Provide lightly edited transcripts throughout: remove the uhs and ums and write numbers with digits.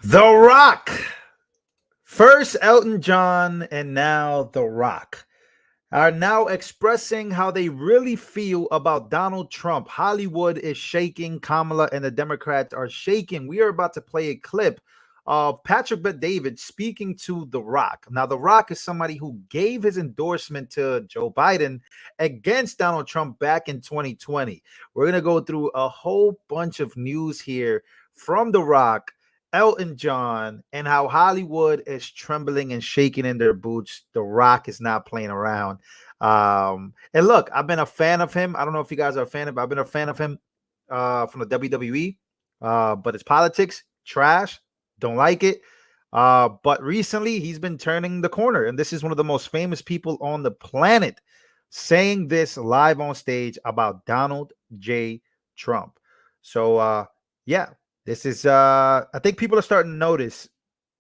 The Rock. First Elton John and now The Rock are now expressing how they really feel about Donald Trump. Hollywood is shaking. Kamala and the Democrats are shaking. We are about to play a clip of Patrick Bet-David speaking to The Rock. Now, The Rock is somebody who gave his endorsement to Joe Biden against Donald Trump back in 2020. We're going to go through a whole bunch of news here from The Rock, Elton John, and how Hollywood is trembling and shaking in their boots. The Rock is not playing around. And look, I've been a fan of him. I don't know if you guys are a fan of him. I've been a fan of him from the WWE, but his politics, trash. Don't like it. But recently, he's been turning the corner. And this is one of the most famous people on the planet saying this live on stage about Donald J. Trump. So, yeah. This is, I think people are starting to notice,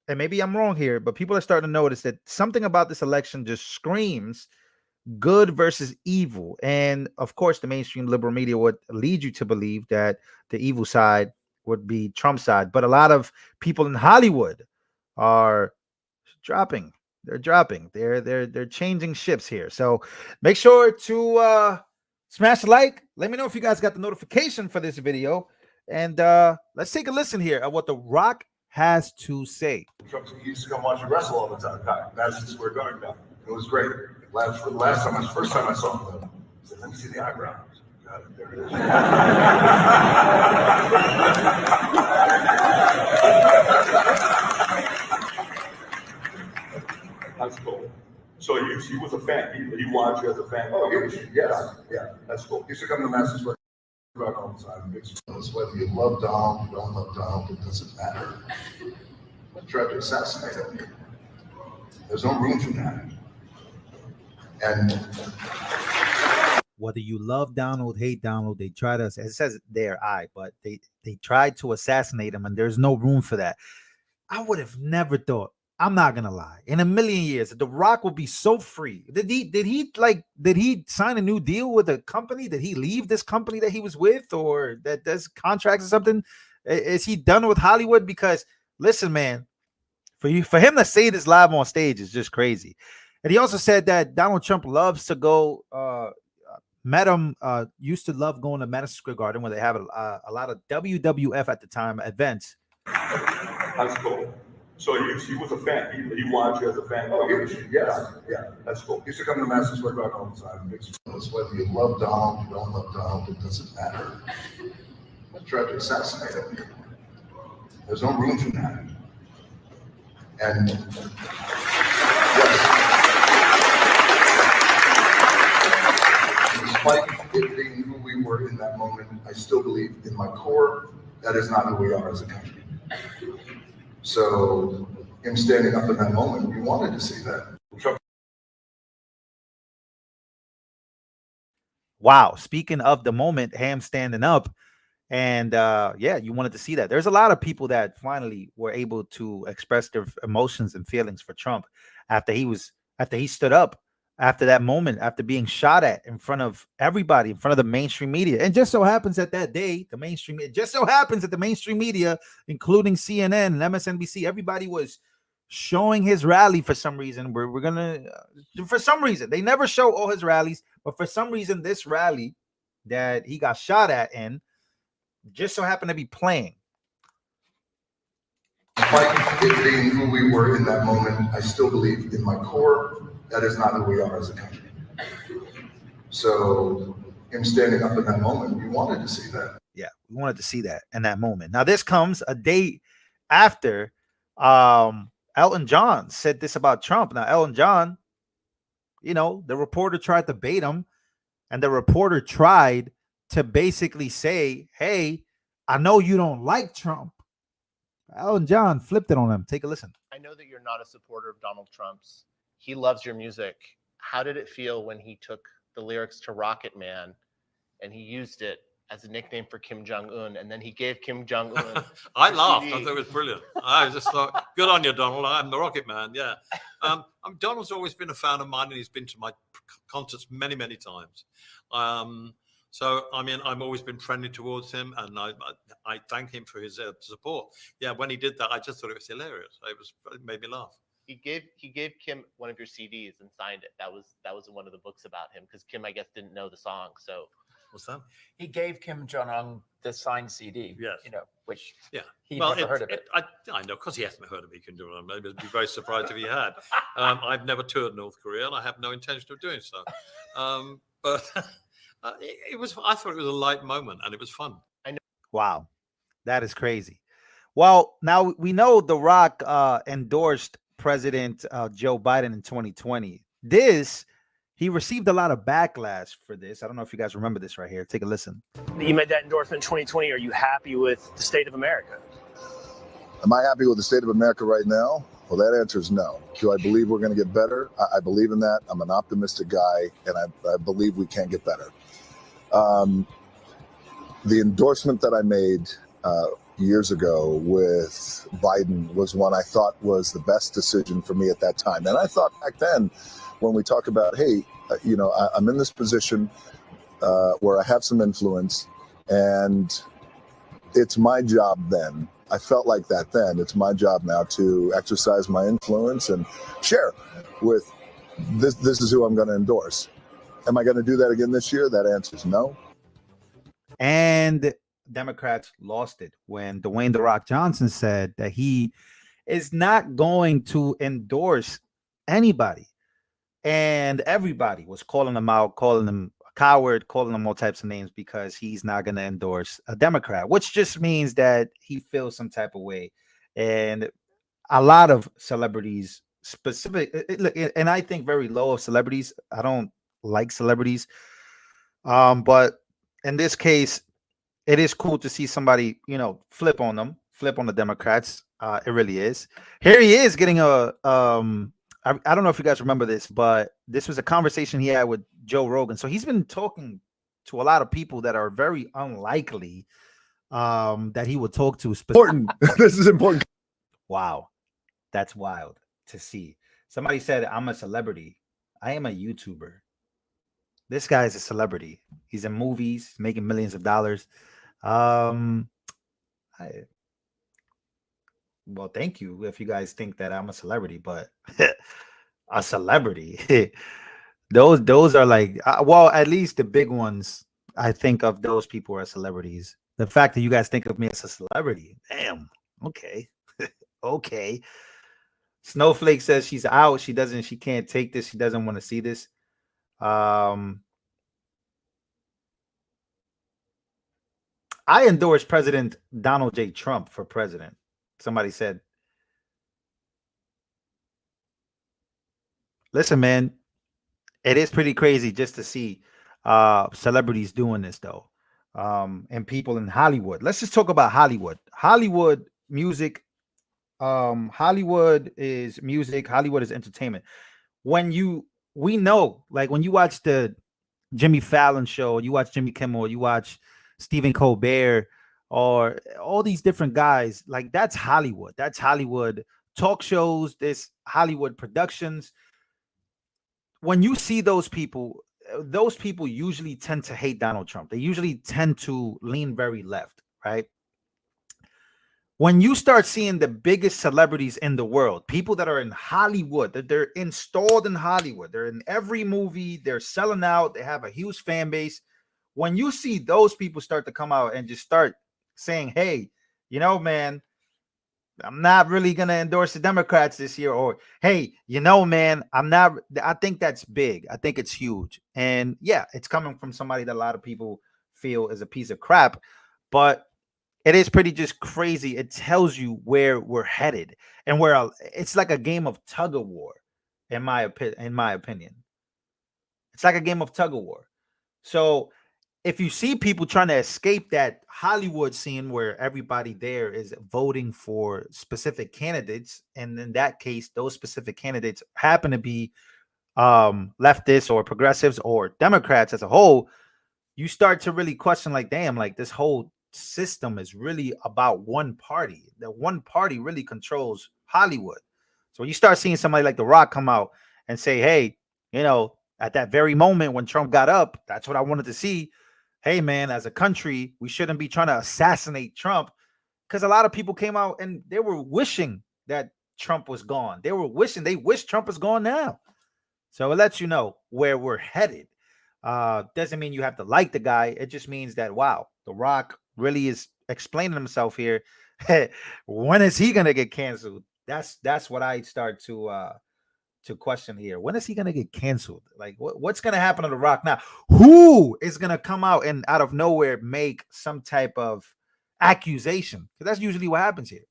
and maybe I'm wrong here, but people are starting to notice that something about this election just screams good versus evil. And of course, the mainstream liberal media would lead you to believe that the evil side would be Trump's side. But a lot of people in Hollywood are dropping. They're dropping. They're changing ships here. So make sure to smash the like. Let me know if you guys got the notification for this video. And let's take a listen here at what The Rock has to say. He used to come watch you wrestle all the time. Madison Square Garden. It was great. First time I saw him, I said, "Let me see the eyebrows." Got it. There it is. That's cool. So he was a fan. He watched you as a fan. Oh, yeah. That's cool. He used to come to Madison Square Garden all the time. Big spoilers. Whether you love Donald, you don't love Donald, it doesn't matter. They tried to assassinate him. There's no room for that. And whether you love Donald, hate Donald, they try to, it says there, but they tried to assassinate him, and there's no room for that. I would have never thought, I'm not gonna lie, in a million years, The Rock will be so free. Did he sign a new deal with a company? Did he leave this company that he was with, or that does contracts or something? Is he done with Hollywood? Because listen, man, for him to say this live on stage is just crazy. And he also said that Donald Trump loves to go, used to love going to Madison Square Garden where they have a lot of WWF at the time events. That's cool. So he was a fan. He watched you as a fan. Oh, yeah. That's cool. He used to come to Madison Square Garden all the time. Big spoilers. Whether you love Donald, you don't love Donald, it doesn't matter. They tried to assassinate him. There's no room for that. And despite it being who we were in that moment, I still believe in my core that is not who we are as a country. So him standing up in that moment, we wanted to see that. Wow. Speaking of the moment, Ham standing up, and yeah, you wanted to see that. There's a lot of people that finally were able to express their emotions and feelings for Trump after he stood up, after that moment, after being shot at in front of everybody, in front of the mainstream media. And just so happens that day, the mainstream media, including CNN and MSNBC, everybody was showing his rally for some reason. For some reason, they never show all his rallies, but for some reason, this rally that he got shot at in just so happened to be playing. Despite it being who we were in that moment, I still believe in my core that is not who we are as a country. So him standing up in that moment, we wanted to see that. Yeah, we wanted to see that in that moment. Now, this comes a day after Elton John said this about Trump. Now, Elton John, the reporter tried to bait him, and the reporter tried to basically say, hey, I know you don't like Trump. Elton John flipped it on him. Take a listen. I know that you're not a supporter of Donald Trump's. He loves your music. How did it feel when he took the lyrics to Rocket Man and he used it as a nickname for Kim Jong-un, and then he gave Kim Jong-un I laughed. I thought it was brilliant. I just thought, good on you, Donald. I'm the Rocket Man. Yeah. Donald's always been a fan of mine, and he's been to my concerts many, many times. So, I mean, I've always been friendly towards him, and I thank him for his support. Yeah, when he did that, I just thought it was hilarious. It made me laugh. He gave Kim one of your CDs and signed it. That was in one of the books about him, because Kim, I guess, didn't know the song. So What's that? He gave Kim Jong-un the signed CD. Yes. Which Yeah. he'd never heard of it. I know, because he hasn't heard of Kim Jong-un. I'd be very surprised if he had. I've never toured North Korea, and I have no intention of doing so. But it was. I thought it was a light moment, and it was fun. Wow, that is crazy. Well, now we know The Rock endorsed President Joe Biden in 2020. He received a lot of backlash for this. I don't know if you guys remember this right here. Take a listen. You made that endorsement in 2020. Are you happy with the state of America? Am I happy with the state of America right now? Well, that answer is no. Do I believe we're going to get better? I believe in that. I'm an optimistic guy, and I believe we can get better. The endorsement that I made years ago with Biden was one I thought was the best decision for me at that time. And I thought back then, when we talk about, hey, I'm in this position where I have some influence, and it's my job then. I felt like that then. It's my job now to exercise my influence and share with this. This is who I'm going to endorse. Am I going to do that again this year? That answer is no. And Democrats lost it when Dwayne "The Rock" Johnson said that he is not going to endorse anybody. And everybody was calling him out, calling him a coward, calling him all types of names because he's not going to endorse a Democrat, which just means that he feels some type of way. And a lot of celebrities, and I think very low of celebrities. I don't like celebrities. But in this case, it is cool to see somebody, flip on the Democrats. It really is. Here he is getting I don't know if you guys remember this, but this was a conversation he had with Joe Rogan. So he's been talking to a lot of people that are very unlikely that he would talk to. Important. This is important. Wow. That's wild to see. Somebody said, I'm a celebrity. I am a YouTuber. This guy is a celebrity. He's in movies, making millions of dollars. Well, thank you if you guys think that I'm a celebrity, but a celebrity. those are like, well, at least the big ones. I think of those people as celebrities. The fact that you guys think of me as a celebrity, damn. Okay, okay. Snowflake says she's out. She can't take this. She doesn't want to see this. I endorse President Donald J. Trump for president. Somebody said, listen, man, it is pretty crazy just to see celebrities doing this, though, and people in Hollywood. Let's just talk about Hollywood. Hollywood music. Hollywood is music. Hollywood is entertainment. We know, like when you watch the Jimmy Fallon show, you watch Jimmy Kimmel, you watch Stephen Colbert, or all these different guys, like that's Hollywood. That's Hollywood talk shows, this Hollywood productions. When you see those people usually tend to hate Donald Trump. They usually tend to lean very left, right? When you start seeing the biggest celebrities in the world, people that are in Hollywood, that they're installed in Hollywood, they're in every movie, they're selling out, they have a huge fan base. When you see those people start to come out and just start saying, hey, man, I'm not really going to endorse the Democrats this year. Or, hey, man, I think that's big. I think it's huge. And yeah, it's coming from somebody that a lot of people feel is a piece of crap. But it is pretty just crazy. It tells you where we're headed. And it's like a game of tug of war, in my opinion. It's like a game of tug of war. So if you see people trying to escape that Hollywood scene where everybody there is voting for specific candidates, and in that case, those specific candidates happen to be leftists or progressives or Democrats as a whole, you start to really question, like, damn, like this whole system is really about one party. That one party really controls Hollywood. So you start seeing somebody like The Rock come out and say, hey, at that very moment when Trump got up, that's what I wanted to see. hey, man, as a country, we shouldn't be trying to assassinate Trump, because a lot of people came out and they were wishing that Trump was gone. They wish Trump was gone now. So it lets you know where we're headed. Doesn't mean you have to like the guy. It just means that, wow, The Rock really is explaining himself here. When is he gonna get canceled? That's what I start to question here. When is he gonna get canceled? Like, what's gonna happen to The Rock now? Who is gonna come out and out of nowhere make some type of accusation? Because that's usually what happens here.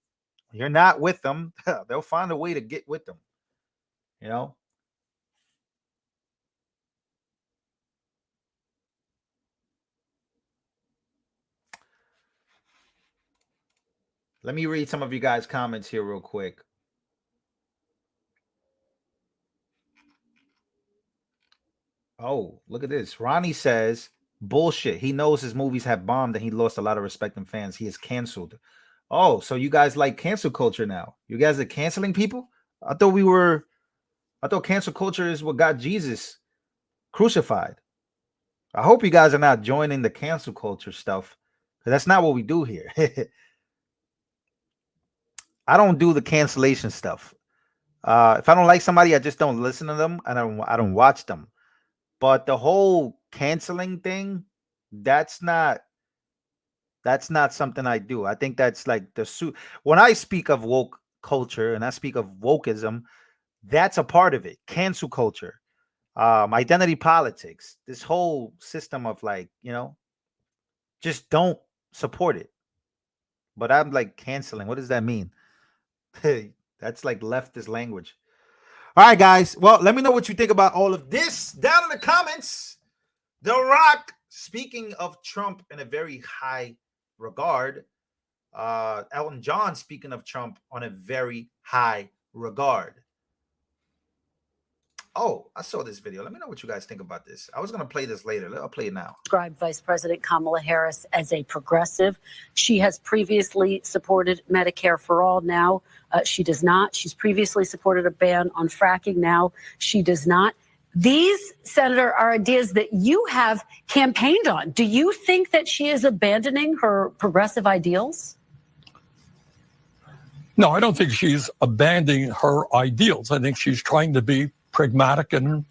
You're not with them, they'll find a way to get with them. You know. Let me read some of you guys' comments here real quick. Oh, look at this. Ronnie says, bullshit. He knows his movies have bombed and he lost a lot of respect and fans. He is canceled. Oh, so you guys like cancel culture now? You guys are canceling people? I thought cancel culture is what got Jesus crucified. I hope you guys are not joining the cancel culture stuff, because that's not what we do here. I don't do the cancellation stuff. If I don't like somebody, I just don't listen to them and I don't watch them. But the whole canceling thing, that's not something I do. I think that's like when I speak of woke culture and I speak of wokeism, that's a part of it. Cancel culture, identity politics, this whole system of, like, just don't support it. But I'm like, canceling, what does that mean? That's like leftist language. All right, guys. Well, let me know what you think about all of this down in the comments. The Rock, speaking of Trump in a very high regard. Elton John, speaking of Trump on a very high regard. Oh, I saw this video. Let me know what you guys think about this. I was going to play this later. I'll play it now. Described Vice President Kamala Harris as a progressive. She has previously supported Medicare for all. Now she does not. She's previously supported a ban on fracking. Now she does not. These, Senator, are ideas that you have campaigned on. Do you think that she is abandoning her progressive ideals? No, I don't think she's abandoning her ideals. I think she's trying to be pragmatic and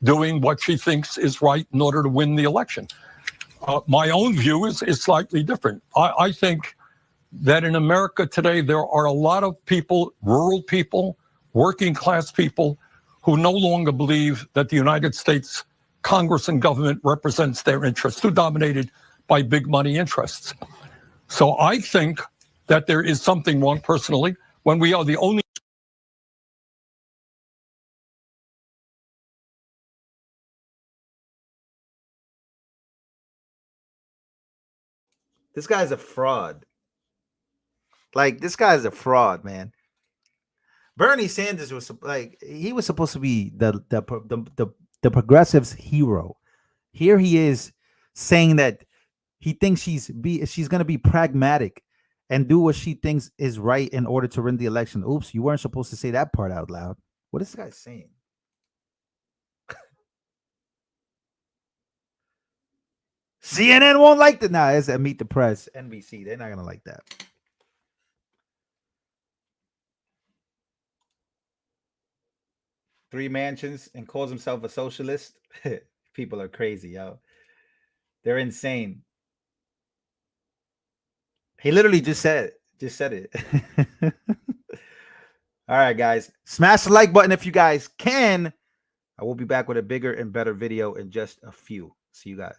doing what she thinks is right in order to win the election. My own view is slightly different. I think that in America today, there are a lot of people, rural people, working class people, who no longer believe that the United States Congress and government represents their interests, too dominated by big money interests. So I think that there is something wrong, personally, when we are the only. This guy's a fraud. Like, this guy's a fraud, man. Bernie Sanders was like, he was supposed to be the progressives' hero. Here he is saying that he thinks she's going to be pragmatic and do what she thinks is right in order to win the election. Oops, you weren't supposed to say that part out loud. What is this guy saying? CNN won't like that. Nah, it's at Meet the Press, NBC. They're not going to like that. Three mansions and calls himself a socialist. People are crazy, yo. They're insane. He literally just said it. All right, guys. Smash the like button if you guys can. I will be back with a bigger and better video in just a few. See you guys.